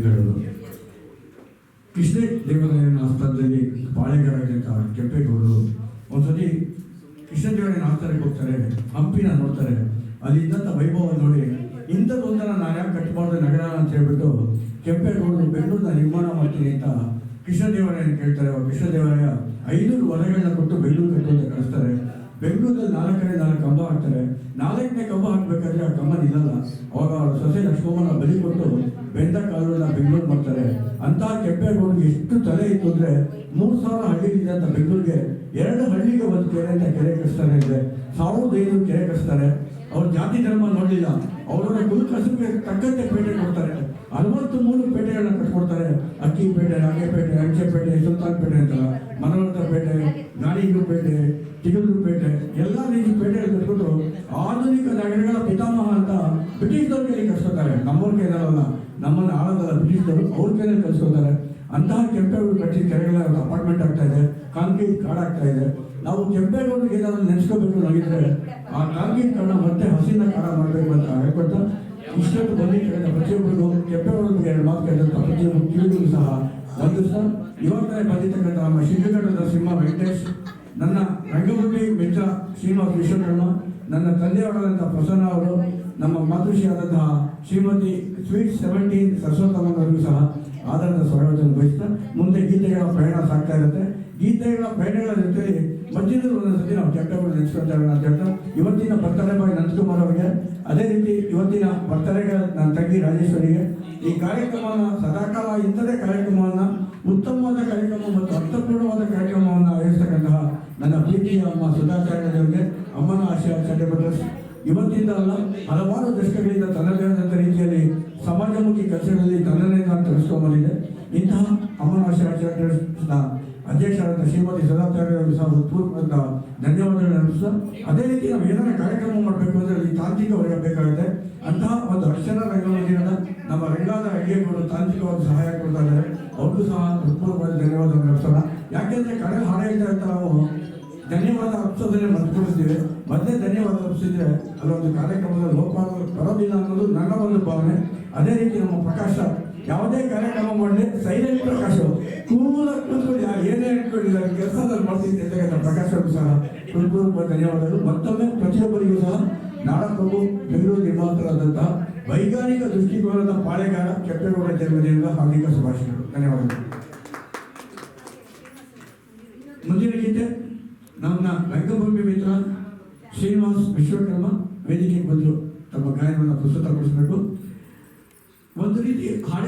ಬೆಂಗಳೂರು. ಕೃಷ್ಣ ದೇವರಾಯನ ಆಸ್ಥಾನದಲ್ಲಿ ಪಾಳೆಗಾರರಂತ ಕೆಂಪೇಗೌಡರು ಒಂದ್ಸತಿ ಕೃಷ್ಣ ದೇವರಾಯನ ಆಸ್ಥಾನಕ್ಕೆ ಹೋಗ್ತಾರೆ, ಹಂಪಿನ ನೋಡ್ತಾರೆ. ಅಲ್ಲಿದ್ದಂಥ ವೈಭವ ನೋಡಿ ಇಂಥದ್ದೊಂದರ ನಾನು ಯಾಕೆ ಕಟ್ಟಬಾರ್ದು ನಗರ ಅಂತ ಹೇಳ್ಬಿಟ್ಟು ಕೆಂಪೇಗೌಡರು ಬೆಂಗಳೂರನ್ನ ನಿರ್ಮಾಣ ಮಾಡ್ತೀನಿ ಅಂತ ಕೃಷ್ಣದೇವರಾಯನ ಕೇಳ್ತಾರೆ. ಕೃಷ್ಣದೇವರಾಯ 500 ಹೊಲಗಳನ್ನ ಕೊಟ್ಟು ಬೆಂಗಳೂರು ಕಟ್ಟುವಂತ ಕಳಿಸ್ತಾರೆ. ಬೆಂಗಳೂರಲ್ಲಿ 4 ಕಂಬ ಹಾಕ್ತಾರೆ. 4ನೇ ಕಂಬ ಹಾಕ್ಬೇಕಾದ್ರೆ ಆ ಕಂಬ ನಿಲ್ಲಲ್ಲ. ಅವಾಗ ಅವ್ರ ಸೊಸೆ ಲಕ್ಷ್ಮಮ್ಮನ ಬಲಿ ಕೊಟ್ಟು ಬೆಂದ ಕಾಲುಗಳನ್ನ ಬೆಂಗಳೂರು ಮಾಡ್ತಾರೆ. ಅಂತ ಕೆಂಪೇಗೌಡರಿಗೆ ಎಷ್ಟು ತಲೆ ಇತ್ತು ಅಂದ್ರೆ 3000 ಹಳ್ಳಿಗಳಿಂದ ಬೆಂಗಳೂರಿಗೆ 2 ಹಳ್ಳಿಗೆ ಒಂದು ಕೆರೆ ಅಂತ ಕೆರೆ ಕಟ್ಸ್ತಾರೆ. 1500 ಕೆರೆ ಕಟ್ಸ್ತಾರೆ. ಅವ್ರ ಜಾತಿ ಧರ್ಮ ನೋಡಲಿಲ್ಲ. ಅವರವರ ಕುಲ ಕಸುಬಿಗೆ ತಕ್ಕಂತೆ ಪೇಟೆ ಕೊಡ್ತಾರೆ. 63 ಪೇಟೆಗಳನ್ನ ಕಟ್ಕೊಡ್ತಾರೆ. ಅಕ್ಕಿ ಪೇಟೆ, ರಾಗೇಪೇಟೆ, ಅಂಚೆಪೇಟೆ, ಸುಲ್ತಾನ್ ಪೇಟೆ ಅಂತ, ಮನೋಹರ ಪೇಟೆ, ಗಾಣಿಗರು ಪೇಟೆ, ತಿಗಲೂರು ಪೇಟೆ, ಎಲ್ಲ ರೀತಿ ಪೇಟೆಗಳು ಕಟ್ಕೊಂಡು ಆಧುನಿಕ ನಗರಗಳ ಪಿತಾಮಹ ಅಂತ ಬ್ರಿಟಿಷ್ದವ್ರ ಕೈಲಿ ಕಟ್ಸ್ಕೊತಾರೆ. ನಮ್ಮವ್ರ ಕೈದಲ್ಲ, ನಮ್ಮನ್ನು ಆಳದಲ್ಲ ಬ್ರಿಟಿಷ್ದವರು ಅವ್ರ ಕೈಯಲ್ಲಿ ಕಟ್ಸ್ಕೊತಾರೆ. ಅಂತಹ ಕೆಂಪೇಗೌಡರು ಕಟ್ಟಿದ ಕೆರೆಗಳ ಅಪಾರ್ಟ್ಮೆಂಟ್ ಆಗ್ತಾ ಇದೆ, ಕಾಂಕ್ರೀಟ್ ಕಾಡಾಗ್ತಾ ಇದೆ. ನಾವು ಕೆಂಪೇಗೌಡರಿಗೆ ಏನಾದ್ರು ನೆನೆಸ್ಕೋಬೇಕು ನಾಗಿದ್ರೆ ಆ ಕಾಂಕ್ರೀಟ್ ಕಾರಣ ಮತ್ತೆ ಹಸಿನ ಕಾಡ ಮಾಡಬೇಕು ಅಂತ ಹೇಳ್ಕೊಳ್ತಾ ಇಷ್ಟೊತ್ತು ಬಂದಿದ್ದ ಪ್ರತಿಯೊಬ್ಬರಿಗೂ ಕೆಂಪೇಗೌಡರಿಗೆ 2 ಮಾತು ಕೇಳಿದಂಥ ಪ್ರತಿಯೊಬ್ಬರು ಕಿವಿಗೂ ಸಹ ಒಂದು ಸರ್ ಇವಾಗಲೇ ಬಂದಿರ್ತಕ್ಕಂಥ ನಮ್ಮ ಶಿಡ್ಲಘಟ್ಟದ ಸಿಂಹ ವೆಂಕಟೇಶ್, ನನ್ನ ರಂಗಭೂಮಿ ಮಿತ್ರ ಶ್ರೀನಿವಾಸ ವಿಶ್ವಕರ್ಮ, ನನ್ನ ತಂದೆಯವರಾದಂಥ ಪ್ರಸನ್ನ ಅವರು, ನಮ್ಮ ಮಾತೃಶ್ರೀಯಾದಂತಹ ಶ್ರೀಮತಿ ಸ್ವೀಟ್ 17 ಸರಸ್ವತಮ್ಮನವರಿಗೂ ಸಹ ಆಧಾರದ ಸ್ವಾಗತವನ್ನು ಬಯಸ್ತಾ ಮುಂದೆ ಗೀತೆಗಳ ಪ್ರಯಾಣ ಸಾಗ್ತಾ ಇರುತ್ತೆ. ಗೀತೆಗಳ ಪ್ರಯಾಣಗಳ ಜೊತೆ ಮಧ್ಯದಲ್ಲಿ ಒಂದೊಂದ್ಸತಿ ನಾವು ಕೆಂಪೇಗೌಡ ನೆನೆಸ್ಕೊಳ್ತೇವೆ ಅಂತ ಹೇಳ್ತಾ ಇವತ್ತಿನ ಬರ್ತಡೇ ಬಾಯ್ ನಂದಕುಮಾರ್ ಅವರಿಗೆ, ಅದೇ ರೀತಿ ಇವತ್ತಿನ ಬರ್ತಡೇಗೆ ನನ್ನ ತಂಗಿ ರಾಜೇಶ್ವರಿಗೆ ಈ ಕಾರ್ಯಕ್ರಮವನ್ನು ಸದಾಕಾಲ ಇಂಥದೇ ಕಾರ್ಯಕ್ರಮವನ್ನು ಉತ್ತಮವಾದ ಕಾರ್ಯಕ್ರಮ ಮತ್ತು ಅರ್ಥಪೂರ್ಣವಾದ ಕಾರ್ಯಕ್ರಮವನ್ನು ಆಯೋಜಿಸ್ತಕ್ಕಂತಹ ನನ್ನ ಪ್ರೀತಿಯ ಅಮ್ಮ ಸುಧಾಚಾರ್ಯರಿಗೆ ಅಮ್ಮನ ಆಶಯ ಚಾರಿಟೇಬಲ್ ಇವತ್ತಿಂದ ಅಲ್ಲ ಹಲವಾರು ದಶಕಗಳಿಂದ ತನ್ನದೇ ಆದಂಥ ರೀತಿಯಲ್ಲಿ ಸಮಾಜಮುಖಿ ಕೆಲಸಗಳಲ್ಲಿ ತನ್ನದೇ ನಾನು ತಿಳಿಸ್ಕೊಂಡ್ಬಂದಿದೆ. ಇಂತಹ ಅಮ್ಮನ ಆಶಯ ಚಾರಿಟೇಬಲ್ಸ್ನ ಅಧ್ಯಕ್ಷರಾದ ಶ್ರೀಮತಿ ಸದಾಚಾರ್ಯರಿಗೆ ಸಹ ಹೃತ್ಪೂರ್ವಕ ಧನ್ಯವಾದಗಳು ಅರ್ಪಿಸ್ತಾ, ಅದೇ ರೀತಿ ನಾವು ಏನಾರ ಕಾರ್ಯಕ್ರಮ ಮಾಡಬೇಕು ಅಂದರೆ ಅಲ್ಲಿ ತಾಂತ್ರಿಕ ವರ್ಗ ಬೇಕಾಗಿದೆ. ಅಂತಹ ಒಂದು ಅಕ್ಷರ ರಂಗಮಂದಿರದ ನಮ್ಮ ರಂಗಾದ ಅಡಿಗೆಗಳು ತಾಂತ್ರಿಕವಾಗಿ ಸಹಾಯ ಕೊಡ್ತಾ ಇದ್ದಾರೆ. ಅವ್ರಿಗೂ ಸಹ ಹೃತ್ಪೂರ್ವಕ ಧನ್ಯವಾದಗಳು ಅರ್ಪಿಸೋಣ. ಯಾಕೆಂದರೆ ಕಡೆ ಹಾಡು ಹೇಳ್ತಾ ಇರ್ತಾ ನಾವು ಧನ್ಯವಾದ ಅರ್ಪಿಸೋದನ್ನೇ ಮರ್ತ್ಕೊಳ್ತೀವಿ. ಮತ್ತೆ ಧನ್ಯವಾದ ಅರ್ಪಿಸಿದ್ರೆ ಅಲ್ಲೊಂದು ಕಾರ್ಯಕ್ರಮದ ಲೋಪಾಲ ಬರೋದಿಲ್ಲ ಅನ್ನೋದು ನನ್ನ ಒಂದು ಭಾವನೆ. ಅದೇ ರೀತಿ ನಮ್ಮ ಪ್ರಕಾಶ ಯಾವುದೇ ಕಾರ್ಯಕ್ರಮ ಮಾಡಲಿ ಸೈಲೆಂಟ್ ಪ್ರಕಾಶ ಕೂಲ ಕೂತ್ಕೊಂಡು ಏನೇ ಇಟ್ಕೊಂಡಿಲ್ಲ ಕೆಲಸದಲ್ಲಿ ಮಾಡ್ತಿದ್ದೆ ಅಂತ ಪ್ರಕಾಶ ಅವರು ಸಹ ಹೃತ್ಪೂರ್ವಕ ಧನ್ಯವಾದಗಳು. ಮತ್ತೊಮ್ಮೆ ಪ್ರತಿಯೊಬ್ಬರಿಗೂ ಸಹ ನಾಡಪ್ರಭು ಬೆಂಗಳೂರು ನಿರ್ಮಾತರಾದಂತಹ ವೈಜ್ಞಾನಿಕ ದೃಷ್ಟಿಕೋನದ ಪಾಳೆಗಾರ ಕೆಂಪೇಗೌಡ ಜನ್ಮದಿನದ ಹಾರ್ದಿಕ ಶುಭಾಶಯಗಳು. ಧನ್ಯವಾದಗಳು. ಮುಂದಿನ ಗೀತೆ ನಮ್ಮ ರಂಗಭೂಮಿ ಮಿತ್ರ ಶ್ರೀನಿವಾಸ್ ವಿಶ್ವಕರ್ಮ ವೇದಿಕೆಗೆ ಬಂದು ತಮ್ಮ ಗಾಯನವನ್ನು ಪ್ರಸ್ತುತಪಡಿಸಬೇಕು. ಒಂದು ರೀತಿ ಹಾಡು